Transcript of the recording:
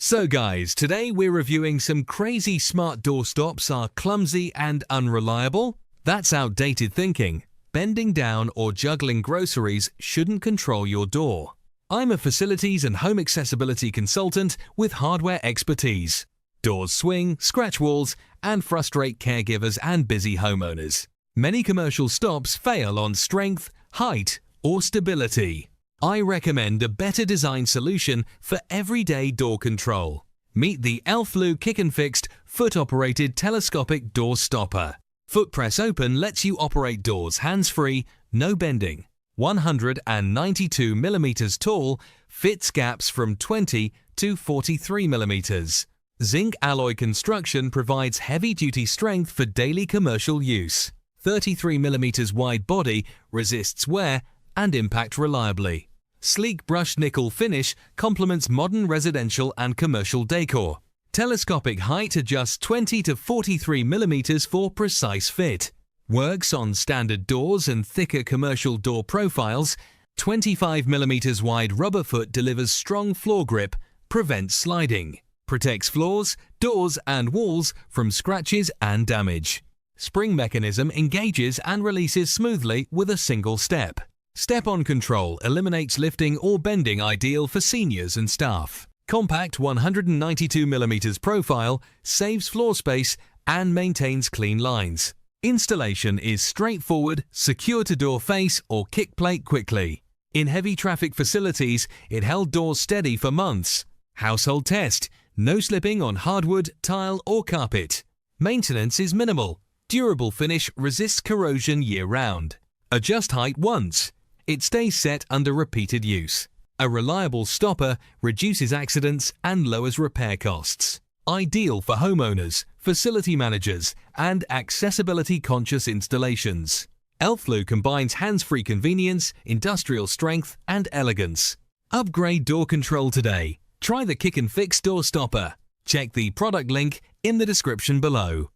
So guys, today we're reviewing some crazy smart door stops are clumsy and unreliable. That's outdated thinking. Bending down or juggling groceries shouldn't control your door. I'm a facilities and home accessibility consultant with hardware expertise. Doors swing, scratch walls, and frustrate caregivers and busy homeowners. Many commercial stops fail on strength, height, or stability. I recommend a better design solution for everyday door control. Meet the Elflu Kick and Fixed foot-operated telescopic door stopper. Foot press open lets you operate doors hands-free, no bending. 192 mm tall, fits gaps from 20 to 43 mm. Zinc alloy construction provides heavy-duty strength for daily commercial use. 33 mm wide body resists wear and impact reliably. Sleek brushed nickel finish complements modern residential and commercial decor. Telescopic height adjusts 20 to 43 mm for precise fit. Works on standard doors and thicker commercial door profiles. 25 mm wide rubber foot delivers strong floor grip, prevents sliding. Protects floors, doors and walls from scratches and damage. Spring mechanism engages and releases smoothly with a single step. Step-on control eliminates lifting or bending, ideal for seniors and staff. Compact 192 mm profile saves floor space and maintains clean lines. Installation is straightforward, secure to door face or kick plate quickly. In heavy traffic facilities, it held doors steady for months. Household test: no slipping on hardwood, tile or carpet. Maintenance is minimal. Durable finish resists corrosion year-round. Adjust height once. It stays set under repeated use. A reliable stopper reduces accidents and lowers repair costs. Ideal for homeowners, facility managers, and accessibility-conscious installations. Elflu combines hands-free convenience, industrial strength, and elegance. Upgrade door control today. Try the Kick and Fix door stopper. Check the product link in the description below.